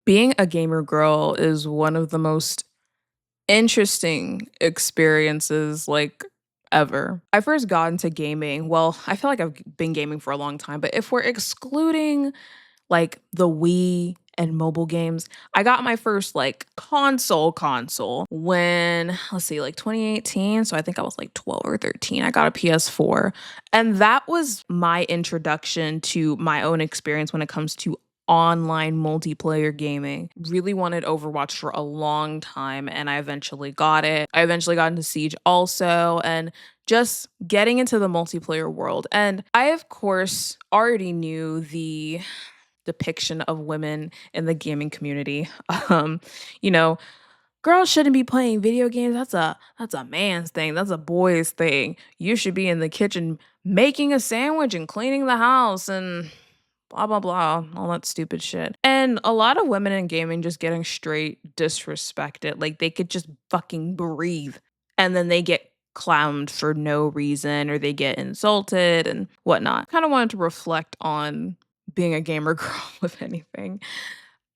Being a gamer girl is one of the most interesting experiences, ever. I first got into gaming well, I feel like I've been gaming for a long time, but if we're excluding, the Wii and mobile games, I got my first, console when, let's see, 2018, so I think I was, 12 or 13, I got a PS4, and that was my introduction to my own experience when it comes to online multiplayer gaming. Really wanted Overwatch for a long time, and I eventually got it. I eventually got into Siege also, and just getting into the multiplayer world. And I, of course, already knew the depiction of women in the gaming community. Um, you know, girls shouldn't be playing video games. That's a man's thing. That's a boy's thing. You should be in the kitchen making a sandwich and cleaning the house and blah blah blah, all that stupid shit. And a lot of women in gaming just getting straight disrespected. Like they could just fucking breathe. And then they get clowned for no reason or they get insulted and whatnot. Kind of wanted to reflect on being a gamer girl with anything.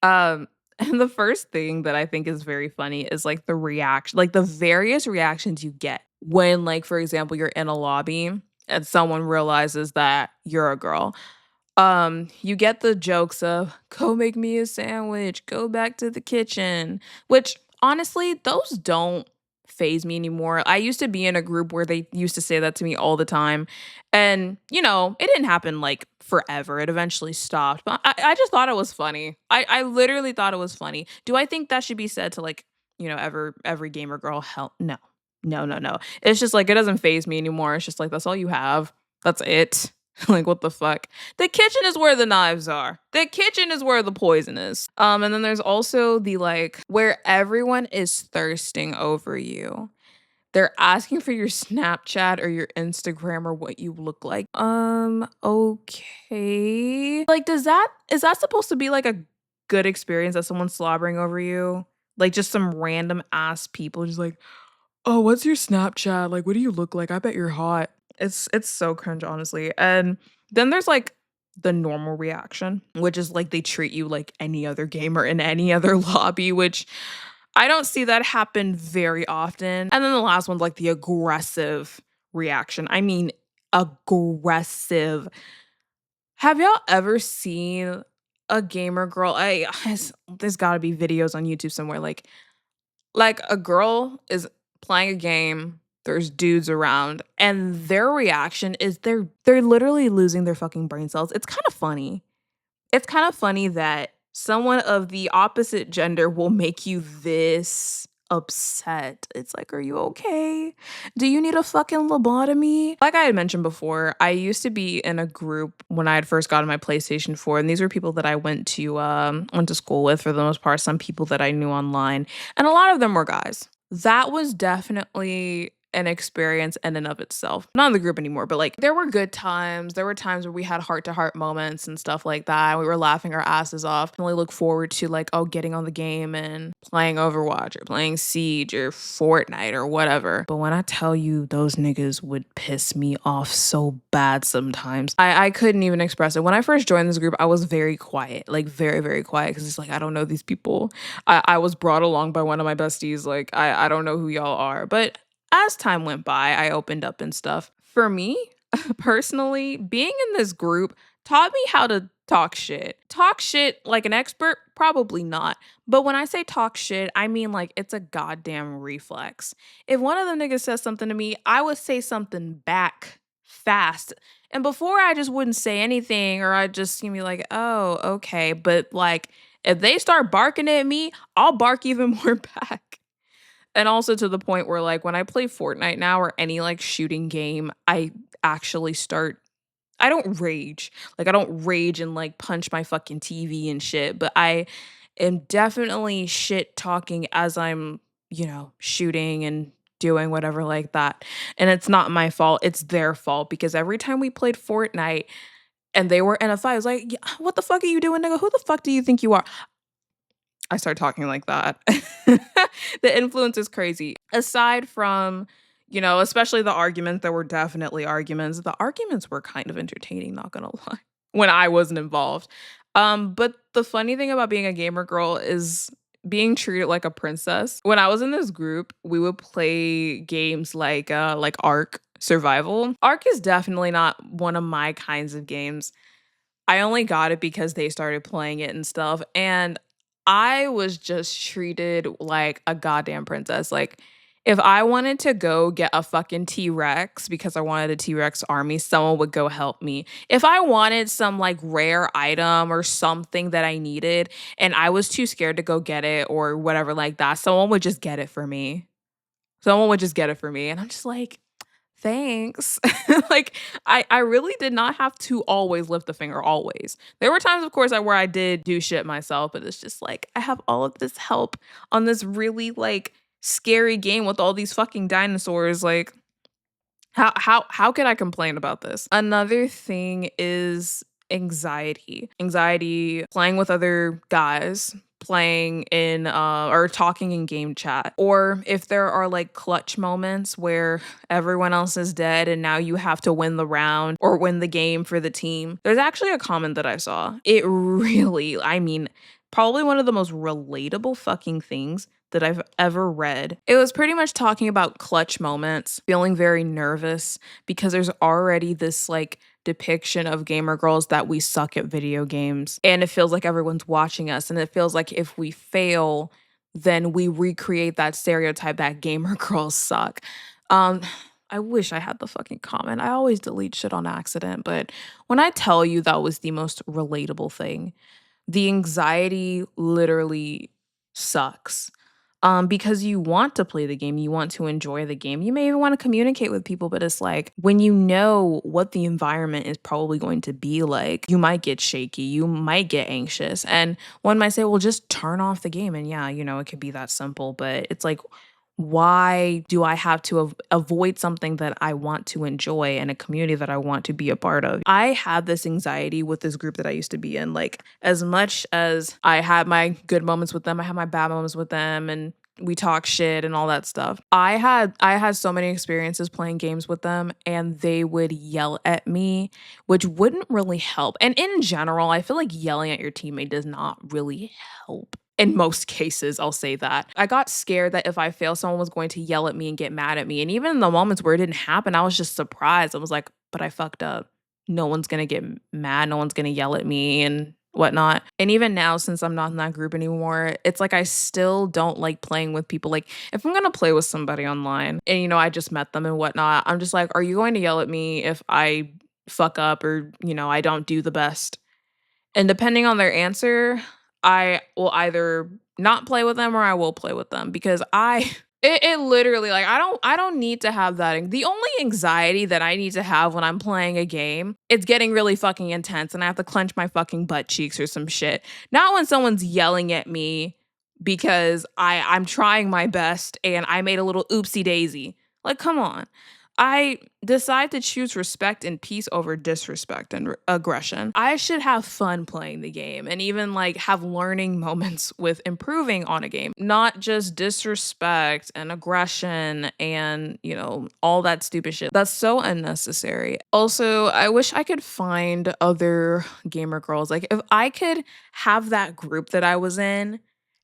And the first thing that I think is very funny is the reaction, the various reactions you get when, for example, you're in a lobby and someone realizes that you're a girl. You get the jokes of "Go make me a sandwich, go back to the kitchen," which honestly, those don't phase me anymore. I used to be in a group where they used to say that to me all the time. And, it didn't happen forever. It eventually stopped. But I just thought it was funny. I literally thought it was funny. Do I think that should be said to every gamer girl? Hell no. No, no, no. It's just it doesn't phase me anymore. It's just that's all you have. That's it. What the fuck? The kitchen is where the knives are. The kitchen is where the poison is. And then there's also the where everyone is thirsting over you. They're asking for your Snapchat or your Instagram or what you look like. Okay. Is that supposed to be a good experience that someone's slobbering over you? Just some random ass people just "Oh, what's your Snapchat? What do you look like? I bet you're hot." It's so cringe, honestly. And then there's the normal reaction, which is they treat you like any other gamer in any other lobby, which I don't see that happen very often. And then the last one's the aggressive reaction. I mean, aggressive. Have y'all ever seen a gamer girl? There's got to be videos on YouTube somewhere a girl is playing a game, there's dudes around, and their reaction is they're literally losing their fucking brain cells. It's kind of funny. It's kind of funny that someone of the opposite gender will make you this upset. It's are you okay? Do you need a fucking lobotomy? Like I had mentioned before, I used to be in a group when I had first gotten my PlayStation 4, and these were people that I went to school with for the most part, some people that I knew online, and a lot of them were guys. That was definitely an experience in and of itself. Not in the group anymore, but there were good times. There were times where we had heart to heart moments and stuff like that. We were laughing our asses off. And we look forward to getting on the game and playing Overwatch or playing Siege or Fortnite or whatever. But when I tell you those niggas would piss me off so bad sometimes, I couldn't even express it. When I first joined this group, I was very quiet, very, very quiet because it's I don't know these people. I was brought along by one of my besties. I don't know who y'all are. But as time went by, I opened up and stuff. For me, personally, being in this group taught me how to talk shit. Talk shit like an expert? Probably not. But when I say talk shit, I mean it's a goddamn reflex. If one of the niggas says something to me, I would say something back fast. And before I just wouldn't say anything or I'd just be oh, okay. But if they start barking at me, I'll bark even more back. And also to the point where when I play Fortnite now or any shooting game, I actually start I don't rage. I don't rage and punch my fucking TV and shit, but I am definitely shit talking as I'm, shooting and doing whatever like that. And it's not my fault, it's their fault because every time we played Fortnite and they were in a fight, I was like, "Yeah, what the fuck are you doing, nigga? Who the fuck do you think you are?" I start talking like that. The influence is crazy. Aside from, especially the arguments, there were definitely arguments. The arguments were kind of entertaining, not gonna lie, when I wasn't involved. But the funny thing about being a gamer girl is being treated like a princess. When I was in this group, we would play games like Ark Survival. Ark is definitely not one of my kinds of games. I only got it because they started playing it and stuff, and I was just treated like a goddamn princess. Like, if I wanted to go get a fucking T-Rex because I wanted a T-Rex army, someone would go help me. If I wanted some, like, rare item or something that I needed and I was too scared to go get it or whatever like that, someone would just get it for me. Someone would just get it for me, and I'm just like, "Thanks." Like, I really did not have to always lift the finger, always. There were times, of course, where I did do shit myself, but it's just like, I have all of this help on this really, like, scary game with all these fucking dinosaurs, like, how could I complain about this? Another thing is anxiety. Anxiety playing with other guys, playing in or talking in game chat. Or if there are like clutch moments where everyone else is dead and now you have to win the round or win the game for the team. There's actually a comment that I saw. It really, I mean, probably one of the most relatable fucking things that I've ever read. It was pretty much talking about clutch moments, feeling very nervous because there's already this like depiction of gamer girls that we suck at video games. And it feels like everyone's watching us. And it feels like if we fail, then we recreate that stereotype that gamer girls suck. Um, I wish I had the fucking comment. I always delete shit on accident, but when I tell you that was the most relatable thing, the anxiety literally sucks. Because you want to play the game, you want to enjoy the game. You may even want to communicate with people, but it's like when you know what the environment is probably going to be like, you might get shaky, you might get anxious. And one might say, well, just turn off the game. And yeah, it could be that simple, but it's like, why do I have to avoid something that I want to enjoy and a community that I want to be a part of? I had this anxiety with this group that I used to be in. Like, as much as I had my good moments with them, I had my bad moments with them, and we talk shit and all that stuff. I had so many experiences playing games with them, and they would yell at me, which wouldn't really help. And in general, I feel like yelling at your teammate does not really help. In most cases, I'll say that. I got scared that if I failed, someone was going to yell at me and get mad at me. And even in the moments where it didn't happen, I was just surprised. I was like, but I fucked up. No one's gonna get mad. No one's gonna yell at me and whatnot. And even now, since I'm not in that group anymore, it's like I still don't like playing with people. Like, if I'm gonna play with somebody online and, I just met them and whatnot, I'm just like, are you going to yell at me if I fuck up or, I don't do the best? And depending on their answer, I will either not play with them or I will play with them because it literally, like, I don't need to have that. The only anxiety that I need to have when I'm playing a game, it's getting really fucking intense and I have to clench my fucking butt cheeks or some shit. Not when someone's yelling at me because I'm trying my best and I made a little oopsie daisy. Like, come on. I decide to choose respect and peace over disrespect and aggression. I should have fun playing the game and even like have learning moments with improving on a game, not just disrespect and aggression and, all that stupid shit. That's so unnecessary. Also, I wish I could find other gamer girls. Like, if I could have that group that I was in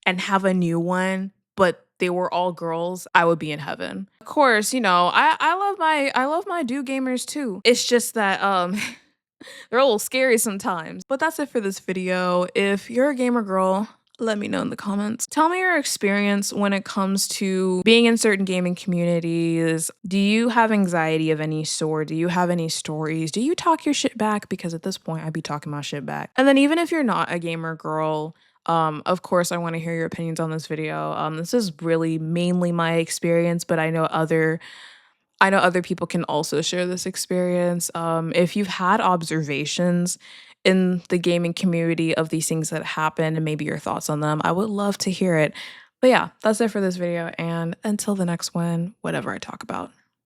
and have a new one, but they were all girls, I would be in heaven. Of course, I love my dude gamers too. It's just that they're a little scary sometimes. But that's it for this video. If you're a gamer girl, let me know in the comments. Tell me your experience when it comes to being in certain gaming communities. Do you have anxiety of any sort? Do you have any stories? Do you talk your shit back? Because at this point, I'd be talking my shit back. And then even if you're not a gamer girl, of course, I want to hear your opinions on this video. This is really mainly my experience, but I know other people can also share this experience. If you've had observations in the gaming community of these things that happen and maybe your thoughts on them, I would love to hear it. But yeah, that's it for this video. And until the next one, whatever I talk about.